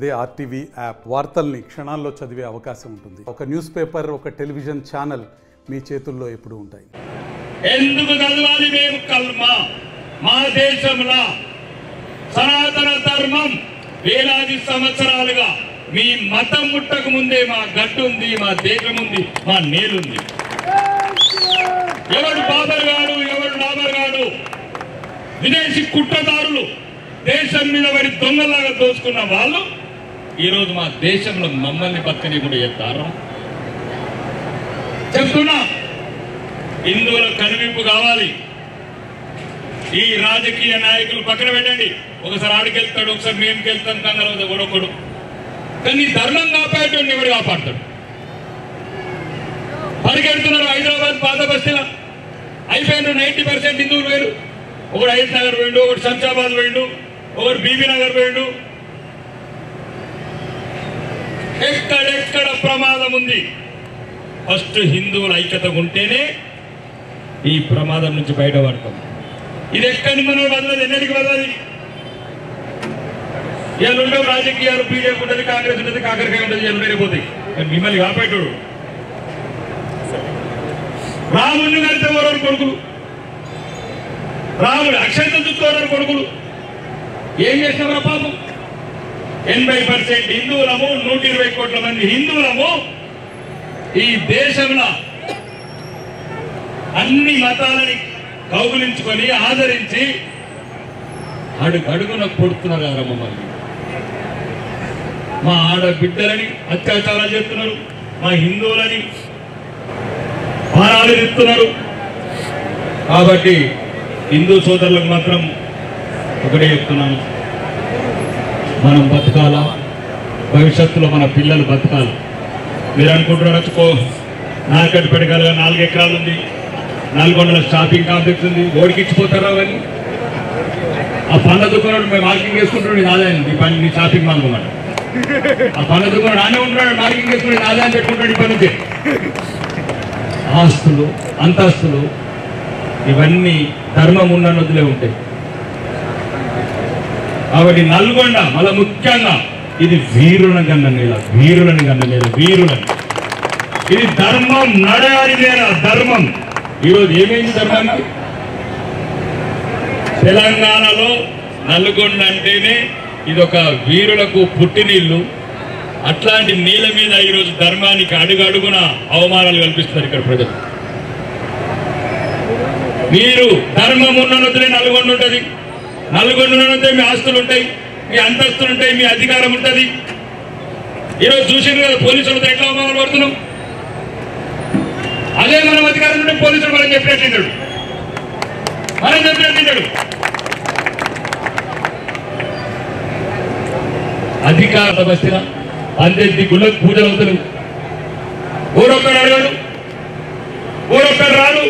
అదే RTV app వార్తల్ని క్షణాల్లో చదివే అవకాశం ఉంటుంది. ఒక న్యూస్ పేపర్, ఒక టెలివిజన్ ఛానల్ మీ చేతుల్లో ఎప్పుడూ ఉంటాయి. ఎందుకు చదవాలి మేము కల్మా? మా దేశంలో సనాతన ధర్మం వేలాది సంవత్సరాలుగా మీ మతం ముట్టక ముందే మా గట్టు ఉంది, మా దేశం ఉంది, మా నేలుంది. ఎవడు బాబర్ గాడు, ఎవడు నాబర్ గాడు, విదేశీ కుట్రదారులు దేశం మీద పడి దొంగలాగా దోచుకున్న వాళ్ళు ఈరోజు మా దేశంలో మమ్మల్ని బతకని కూడా చెప్తారు. చెప్తున్నా, హిందువుల కనువింపు కావాలి. ఈ రాజకీయ నాయకులు పక్కన పెట్టండి. ఒకసారి ఆడికెళ్తాడు, ఒకసారి మేముకి వెళ్తాం, కంగారు ఒకడొకడు. కానీ ధర్మం కాపాడేటోడిని ఎవడు కాపాడతాడు? పరిగెడుతున్నారు. హైదరాబాద్ పాత బస్తీలో అయిపోయిన 90% హిందువులు వేరు. ఒకడు హైద్ నగర్ వేయండు, ఒకటి శంషాబాద్ వేయండు, ఒకటి బీబీ నగర్ వేయండు. ఎక్కడెక్కడ ప్రమాదం ఉంది. ఫస్ట్ హిందువుల ఐక్యత ఉంటేనే ఈ ప్రమాదం నుంచి బయటపడతాం. ఇది ఎక్కడి మనం వదలదు, ఎన్నటికి వదలది. ఇవాళ ఉండవు రాజకీయాలు, బీజేపీ ఉంటుంది, కాంగ్రెస్ ఉంటుంది, కాకరకాయ ఉంటుంది, ఇవాళ వెళ్ళిపోతాయి. మిమ్మల్ని కాపాడేటోడు రాముడిని కలిస్తే ఓరని కొడుకులు, రాముడు అక్షంతలు చూసుకోవడానికి కొడుకులు. ఏం చేసినారా పాపం? 80% హిందువులము, 120 కోట్ల మంది హిందువులము ఈ దేశంలో అన్ని మతాలని కౌగులించుకొని ఆదరించి అడుగడుగున కొడుతున్నారు కదా మమ్మల్ని. మా ఆడబిడ్డలని అత్యాచారాలు చేస్తున్నారు, మా హిందువులని భారాలు ఇస్తున్నారు. కాబట్టి హిందూ సోదరులకు మాత్రం ఒకటే చెప్తున్నాను, మనం బతకాలా, భవిష్యత్తులో మన పిల్లలు బతకాలి. మీరు అనుకుంటున్నారు నాకట్టు పెట్టగల 4 ఎకరాలు ఉంది, 4 షాపింగ్ కాంప్లెక్స్ ఉంది, ఓడికి ఇచ్చిపోతారా అవన్నీ? ఆ పండ్ల దుకాణం మేము మార్కింగ్ వేసుకుంటున్నాడు, ఇది ఆదాయం, ఈ పని నీ షాపింగ్ మాల్ మాట. ఆ పండ్ల దుకాణం నానే ఉంటున్నాడు, మార్కింగ్ వేసుకుని ఆదాయం పెట్టుకుంటాడు. ఈ పని నుంచి ఆస్తులు, అంతస్తులు ఇవన్నీ ధర్మం ఉన్న నదులే ఉంటాయి. కాబట్టి నల్గొండ మళ్ళీ ముఖ్యంగా ఇది వీరులను కన్న నేల, వీరులని కన్న నేల, వీరులని. ఇది ధర్మం నడయాలి నేల, ధర్మం. ఈరోజు ఏమైంది ధర్మానికి? తెలంగాణలో నల్గొండ అంటేనే ఇదొక వీరులకు పుట్టినీళ్ళు. అట్లాంటి నీళ్ళ మీద ఈరోజు ధర్మానికి అడుగడుగున అవమానాలు కల్పిస్తారు ఇక్కడ ప్రజలు. మీరు ధర్మం ఉన్న నదులే నల్గొండ ఉంటుంది. నల్గొండ ఉన్నదే మీ ఆస్తులు ఉంటాయి, మీ అంతస్తులు ఉంటాయి, మీ అధికారం ఉంటుంది. ఈరోజు చూసారు కదా పోలీసులతో ఎట్లా అవమానాలు పడుతున్నాం. అదే మనం అధికారం ఉంటే పోలీసులు మనం చెప్పినట్టు అధికార బస్తీన అందెద్ది గుళ్ళకు పూజలు అవుతారు. ఊరొక్కడు అడగాడు, ఊరొక్కడు రాడు.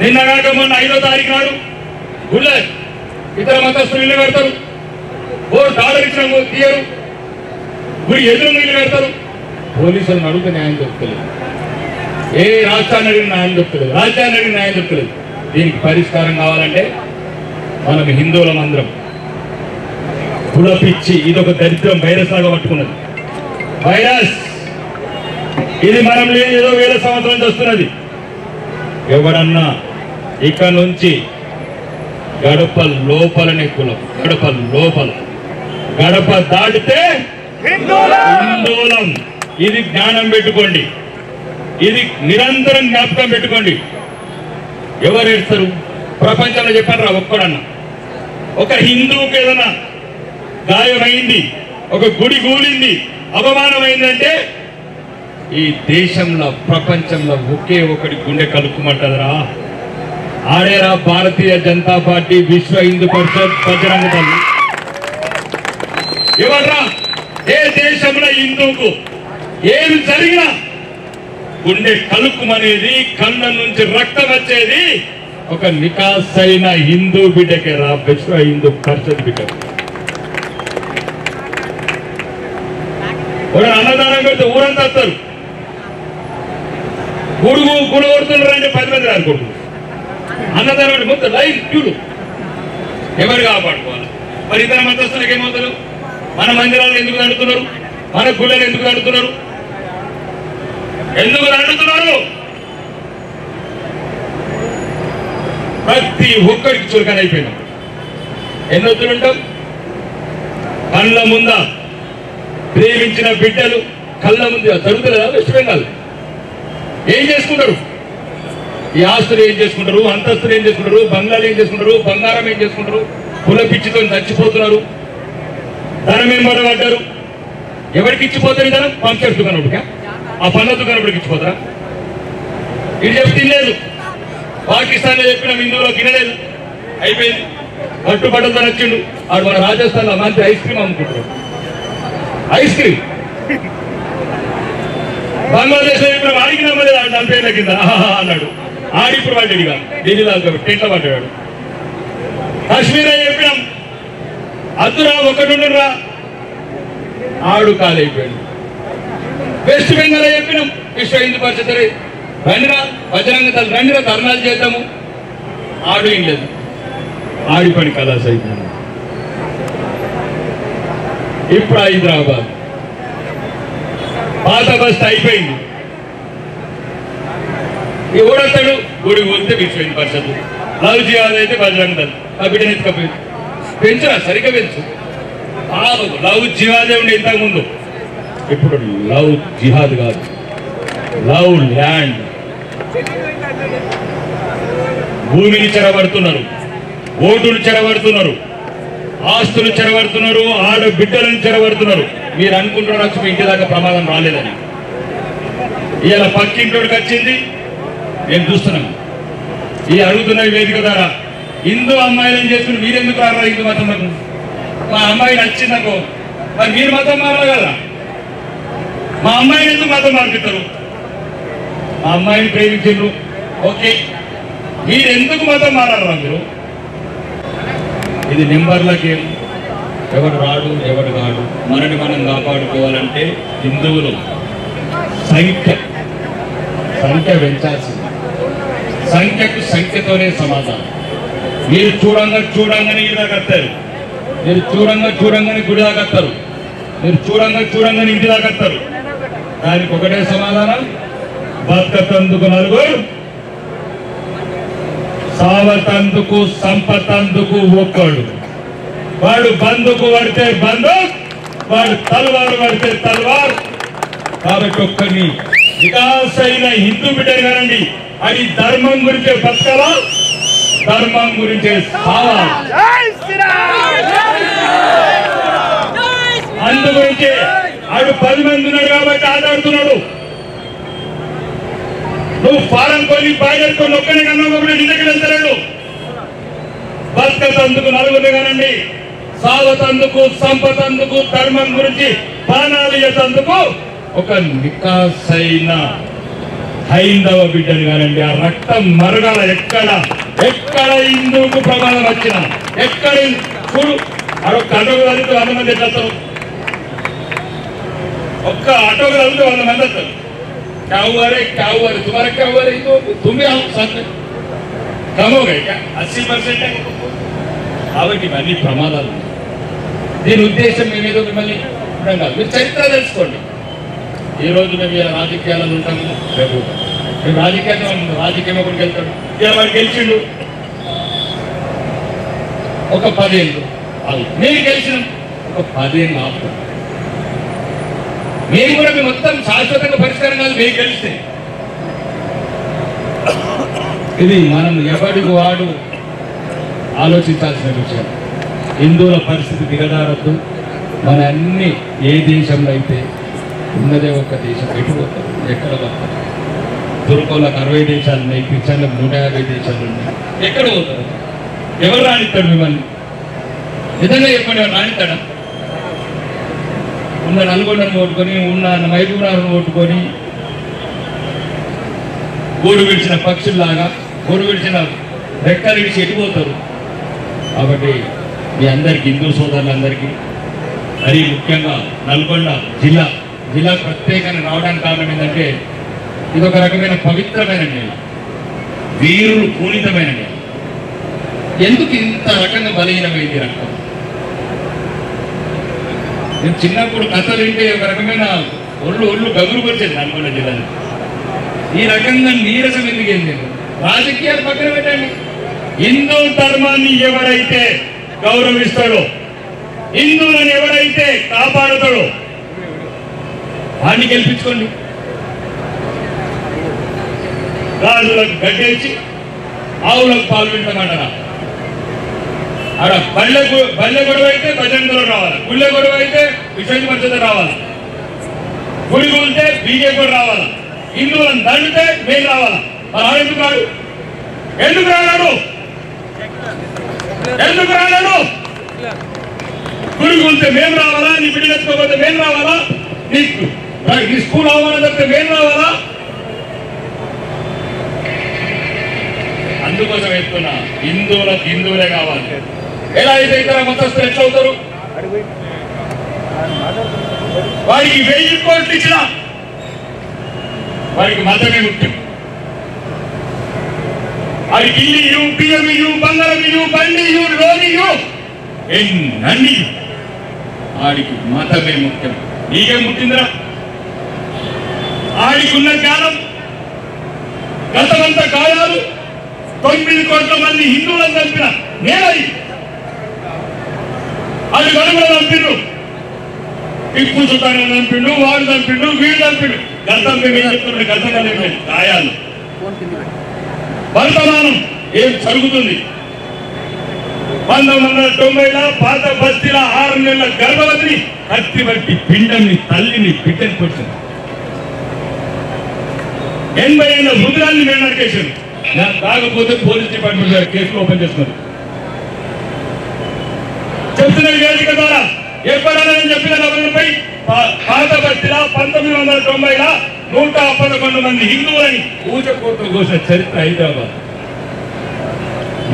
నిన్నగాక మొన్న 5వ తారీఖు నాడు గుళ్ళ ఇతర మతస్థులు ఇల్లు పెడతారు. ఓరు డాలర్ ఇచ్చిన తీయరు, గుడి ఎదురు నీళ్ళు పెడతారు. పోలీసులను అడిగితే న్యాయం దొరుకుతలేదు. ఏ రాష్ట్రాన్ని అడిగిన న్యాయం దొరుకుతలేదు, రాజ్యాన్ని అడిగిన న్యాయం దొరుకుతలేదు. దీనికి పరిష్కారం కావాలంటే మనం హిందువులం అందరం కులపిచ్చి, ఇదొక దరిద్రం వైరస్ లాగా పట్టుకున్నది. వైరస్ ఇది మనం లేని ఏదో 1000 సంవత్సరాల నుంచి వస్తున్నది. ఎవడన్నా ఇక్కడ నుంచి గడప లోపలనే కులం, గడప లోపల, గడప దాటితే హిందువులం. ఇది జ్ఞానం పెట్టుకోండి, ఇది నిరంతరం జ్ఞాపకం పెట్టుకోండి. ఎవరు ఏడుస్తారు ప్రపంచంలో? చెప్పారు రా ఒక్కడన్నా? ఒక హిందువుకి ఏదైనా గాయమైంది, ఒక గుడి కూలింది, అవమానమైందంటే ఈ దేశంలో, ప్రపంచంలో ఒకే ఒకటి గుండె కలుపుమంటదరా. ఆడేరా భారతీయ జనతా పార్టీ, విశ్వ హిందూ పరిషత్, బజరంగ దళం. ఎవరా? ఏ దేశంలో హిందువుకు ఏమి జరిగినా గుండె కలుపుమనేది, కళ్ళ నుంచి రక్తం వచ్చేది ఒక నికాసైన హిందూ బిడ్డకే రా, విశ్వ హిందూ పరిషత్ బిడ్డ. అన్నదానం పెడితే ఊరంతా వస్తారు. గుడుగు గుడగొడుతున్నారు అంటే 10 మంది అనుకుంటున్నారు. అన్నదానం మొత్తం లైన్ క్యూలు. ఎవరు కాపాడుకోవాలి? మరి ఇతర మతస్థులకు ఏమవుతారు? మన మందిరాలను ఎందుకు నడుతున్నారు? మన గుళ్ళను ఎందుకు నడుతున్నారు? ఎందుకు నడుతున్నారు? ప్రతి ఒక్కడికి చులకన అయిపోయినాం. ఎన్నొద్దులుంటాం? కళ్ళ ముంద ప్రేమించిన బిడ్డలు కళ్ళ ముందు జరుగుతుందా? వెస్ట్ బెంగాల్ ఏం చేసుకుంటారు? ఈ ఆస్తులు ఏం చేసుకుంటారు? అంతస్తులు ఏం చేసుకుంటారు? బంగ్లాలు ఏం చేసుకుంటారు? బంగారం ఏం చేసుకుంటారు? కుల పిచ్చితో చచ్చిపోతున్నారు. ధనం ఏం పడబడ్డారు? ఎవరికి ఇచ్చిపోతారు ధనం? పంచాయతీ దుకాణం, ఆ పన్ను దుకాణం ఇచ్చిపోతారా? ఇది చెప్పి తినలేదు. పాకిస్తాన్లో చెప్పిన హిందువులో తినలేదు, అయిపోయింది. కట్టుబట్టలతో నచ్చిండు. ఆడు మన రాజస్థాన్లో మంచి ఐస్ క్రీమ్ అమ్ముకుంటారు. ఐస్ క్రీమ్ బంగ్లాదేశ్ లో ఇప్పుడు వాడికి నమ్మలేదు. ఆడు 40 ఏళ్ళ కింద అన్నాడు. ఆడిప్పుడు పడ్డాడుగా ఢిల్లీలో టెంట్లో పడ్డాడు. కాశ్మీర్ అని చెప్పినాం, అద్దురా ఒకటి ఆడు కాలైపోయాడు. వెస్ట్ బెంగాల్ చెప్పినాం, విశ్వ హిందూ పరిషత్ రండిరా బజరంగ దళ రండిరా ధర్నాలు చేద్దాము, ఆడు ఏం లేదు. ఆడి పని కలాస్ అయిపోయింది. ఇప్పుడు హైదరాబాద్ పాత బస్తీ అయిపోయింది. ఎవడతాడు? గుడి పోతే విశ్వ హిందూ పరిషత్, లవ్ జిహాద్ అయితే బజరంగ దళ. ఆ బిడ్డను ఎత్తుకపోయింది. పెంచురా, సరిగ్గా పెంచు. లవ్ జిహాదే ఉండే ఇంతకు ముందు. ఇప్పుడు లవ్ జిహాద్ కాదు, లవ్ ల్యాండ్. భూమిని చెరబడుతున్నారు, ఓటును చెరబడుతున్నారు, ఆస్తులు చెరబడుతున్నారు, ఆడబిడ్డలను చెరబడుతున్నారు. మీరు అనుకుంటున్నారు మీ ఇంటి దాకా ప్రమాదం రాలేదని. ఇలా పక్కింటోడికి వచ్చింది, నేను చూస్తున్నాను. ఈ అడుగుతున్న వేదిక ద్వారా హిందూ అమ్మాయిలను చేసుకుని మీరెందుకు రారా హిందూ మతం? మా అమ్మాయి నచ్చిందనుకో, మరి మీరు మతం మారాలి కదా. మా అమ్మాయిని ఎందుకు మతం మార్పిస్తారు? మా అమ్మాయిని ప్రేమించారు, ఓకే, మీరు ఎందుకు మతం మారారా మీరు? ఇది నెంబర్ల గేమ్. ఎవడు రాడు ఎవడు కాడు. మనని మనం కాపాడుకోవాలంటే హిందువులు సంఖ్య పెంచాల్సింది. సంఖ్యకు సంఖ్యతోనే సమాధానం. మీరు చూడంగానే ఇలా కట్టారు, మీరు చూడంగానే గుడి దాకా కట్టారు, మీరు చూడంగానే ఇంటి దాకా కట్టారు. దానికి ఒకటే సమాధానం, బతకతందుకు నలుగురు, సావతందుకు సంపతందుకు ఒక్కడు. వాడు బందుకు పడితే బందు, వాడు తల్వారు పడితే తల్వార్. కాబట్టి ఒక్కరిని వికాసైన హిందూ బిడ్డలు కానండి, అది ధర్మం గురించే బతకాలా, ధర్మం గురించే సావాలి. అందుగురించే ఆడు 10 మంది ఉన్నాడు కాబట్టి ఆడాడుతున్నాడు. నువ్వు ఫారం కొని బాగా ఒక్కనే కన్నా నీ దగ్గర వెళ్తాడు. బతకతందుకు నలుగురిని కానండి, సావతందుకు సంపతందుకు ధర్మం గురించి ప్రాణాలు చేసేందుకు ఒక నికాసైన హైందవ బిడ్డని కానండి. ఆ రక్తం మరగాల. ఎక్కడ హిందువుకు ప్రమాదం వచ్చినా, ఎక్కడ చూడు అడొక్క అటోకు కలిగితే 100 మంది ఎట్లస్తారు? ఒక్క అటోకు కలిగితే 100 మంది వస్తారు. క్యావువారే తుమారా క్యావువారే తుమ్మే కమోగా 80%. కాబట్టి ఇవన్నీ ప్రమాదాలు. దీని ఉద్దేశం మేమేదో మిమ్మల్ని కాదు, మీరు చరిత్ర తెలుసుకోండి. ఈ రోజు మేము ఇలా రాజకీయాలలో ఉంటాము, రేపు మేము రాజకీయం ఒకటికి వెళ్తాడు. ఇలా వాడు గెలిచిండు ఒక 10 ఏళ్ళు, మేము గెలిచినాం ఒక 10 ఏళ్ళు ఆపుతాం. మేము కూడా మేము మొత్తం శాశ్వతంగా పరిష్కారం కాదు. మేము గెలిస్తే ఇది మనం ఎవడికి వాడు ఆలోచించాల్సిన విషయం. హిందువుల పరిస్థితి దిగజారద్దు. మన అన్ని ఏ దేశంలో అయితే ఉన్నదే ఒక దేశం, ఎటుపోతారు, ఎక్కడ పోతారు? తుర్కోళ్ళకు 60 దేశాలు ఉన్నాయి, క్రిస్టియన్లకు 150 దేశాలు ఉన్నాయి. ఎక్కడ పోతారు? ఎవరు రానిస్తాడు మిమ్మల్ని? నిజంగా చెప్పండి, ఎవరు రానిస్తాడా? ఉన్న నల్గొండను ఓటుకొని, ఉన్న మహబూబ్నగర్ను ఓటుకొని, గూడు విడిచిన పక్షుల్లాగా గూడు విడిచిన రెక్కలు విడిచి ఎటుపోతారు? కాబట్టి మీ అందరికీ, హిందూ సోదరులందరికీ, మరీ ముఖ్యంగా నల్గొండ జిల్లా ప్రత్యేకంగా రావడానికి కారణం ఏంటంటే ఇది ఒక రకమైన పవిత్రమైన నేల, వీరులు పూనితమైన నేల. ఎందుకు ఇంత రకంగా బలహీనమైంది రక్తం? నేను చిన్నప్పుడు కథలు వింటే ఒక రకమైన ఒళ్ళు గగురు పరిచేది నల్గొండ జిల్లాలో. ఈ రకంగా నీరసం ఎందుకు ఏంది? రాజకీయాలు పక్కన పెట్టండి. హిందూ ధర్మాన్ని ఎవరైతే గౌరవిస్తాడో, హిందువులను ఎవరైతే కాపాడుతాడో వాడిని గెలిపించుకోండి. రాజులకు గడ్డేసి ఆవులకు పాలు వింటామంటారా? ఆడ బల్లె గొడవ అయితే భజనలో రావాలి, గుళ్ళె గొడవ అయితే విశ్వ పరిషత్ రావాలి, గుడి ఉంటే బీజేపీ రావాలి, హిందువులను దండితే మేము రావాలా? మరి ఎందుకు రాడు? ఎందుకు రాడు? ఎందుకు రాడు? గుడికి ఉంటే మేము రావాలా? నీ బిడ్డలు ఎత్తుకోకపోతే మేము రావాలా? నీ స్కూల్ అవ్వాలని చెప్తే మేము రావాలా? అందుకోసం చెప్తున్నా, హిందువులకు హిందువులే కావాలి. ఎలా అయితే ఇతర మతస్థులు ఎట్లా అవుతారు? వారికి 1000 కోట్లు ఇచ్చిన వారికి మతమే ముఖ్యం. వారికి ఇల్లు, బియ్యం, బంగారం, బండి, లోని ఎన్ని ఆడికి మతమే ముఖ్యం. నీకేం ముట్టిందిరా? ఆడికి ఉన్న జ్ఞానం, గతమంతా గాయాలు, 9 కోట్ల మంది హిందువులను చంపిన నేనది. అది గడుగులో చంపిండు, టిప్పు సుల్తాన్ చంపిండు, వాడు చంపిండు, వీడు చంపిండు. గతం మేము ఏం చెప్తున్నాడు? గతంగా లేదు గాయాలు. వర్తమానం ఏం జరుగుతుంది? 1990లో పాత బస్తీల 6 నెలల గర్భవతిని కత్తి బట్టి పిండంని, తల్లిని, బిడ్డని పొడిచింది. 80 ఏళ్ళ వృద్ధురాల్ని మేము నరికేశారు. కాకపోతే పోలీస్ డిపార్ట్మెంట్ కేసులు ఓపెన్ చేస్తున్నారు. చెప్తున్న వేదిక ద్వారా ఎప్పుడైనా నేను చెప్పిన నవలపై పాత బస్తీల 1990లో 111 మంది హిందువులని ఊచకోత కోసిన చరిత్ర హైదరాబాద్.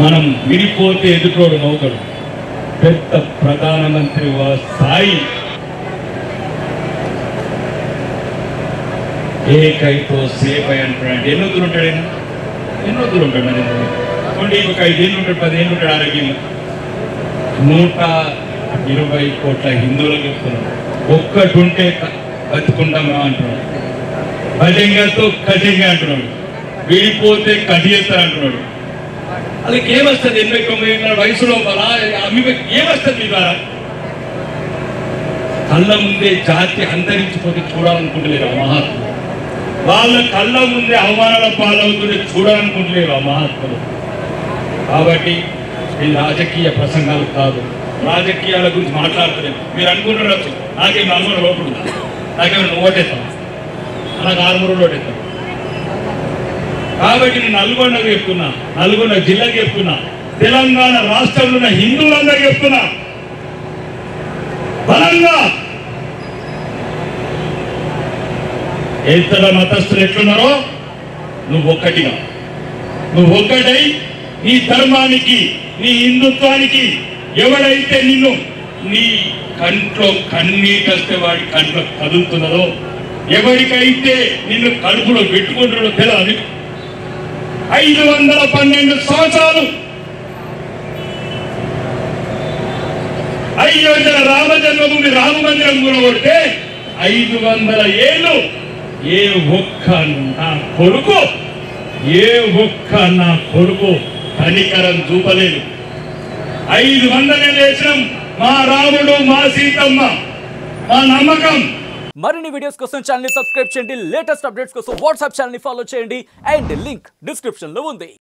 మనం విడిపోతే ఎదుటోడు నౌకడు. పెద్ద ప్రధానమంత్రి స్థాయి ఏకైతో సేపై అంటున్నాడు. ఎన్నో దూరం ఉంటాడు? ఎన్నో దూరం ఉంటాడు. మరి ఒక 5 ఏళ్ళు ఉంటాడు, 10 ఏళ్ళు ఉంటాడు ఆరోగ్యంగా. 120 కోట్ల హిందువులకు చెప్తున్నాడు. ఒక్కటి ఉంటే బతుకుంటాం అంటున్నాడు. భజంగాతో కటింగా అంటున్నాడు. విడిపోతే కటి చేస్తారు అంటున్నాడు. వాళ్ళకి ఏమొస్తుంది? 80-90 ఏళ్ళ వయసులో ఏమొస్తుంది మీ ద్వారా? కళ్ళ ముందే జాతి అంతరించిపోతే చూడాలనుకుంటలేరు ఆ మహాత్ములు. వాళ్ళ కళ్ళ ముందే అవమానాల పాలవుతుంటే చూడాలనుకుంటలేరు ఆ మహాత్ములు. కాబట్టి ఈ రాజకీయ ప్రసంగాలు కాదు, రాజకీయాల గురించి మాట్లాడుతున్నారు. మీరు అనుకుంటున్నారు నాకేం నలుగురు లోపల నాకేమైనా ఓటేస్తాం, నాకు 6 ఓటేస్తాం. కాబట్టి నేను నల్గొండకు చెప్తున్నా, నల్గొండ జిల్లాకి చెప్తున్నా, తెలంగాణ రాష్ట్రంలో ఉన్న హిందువులందరికీ చెప్తున్నా, బలంగా ఇతర మతస్థులు ఎట్లున్నారో నువ్వు ఒక్కటై నీ ధర్మానికి, నీ హిందుత్వానికి ఎవడైతే నిన్ను నీ కంట్లో కన్నీటొస్తే వాడి కంట్లో కదులుతున్నదో, ఎవరికైతే నిన్ను కడుపులో పెట్టుకుంటున్నదో తెలియదు. 512 సంవత్సరాలు అయోధ్య రామ జన్మభూమి రామ మందిరం కూడగొడితే 500 ఏళ్ళు ఏ ఒక్క నా కొడుకు కనికరం చూపలేదు. 500 వేసినాం మా రాముడు, మా సీతమ్మ, మా నమ్మకం. మరిన్ని వీడియోస్ కోసం ఛానల్ ని సబ్స్క్రైబ్ చేయండి. లేటెస్ట్ అప్డేట్స్ కోసం వాట్సాప్ ఛానల్ ని ఫాలో చేయండి. అండ్ లింక్ డిస్క్రిప్షన్ లో ఉంది.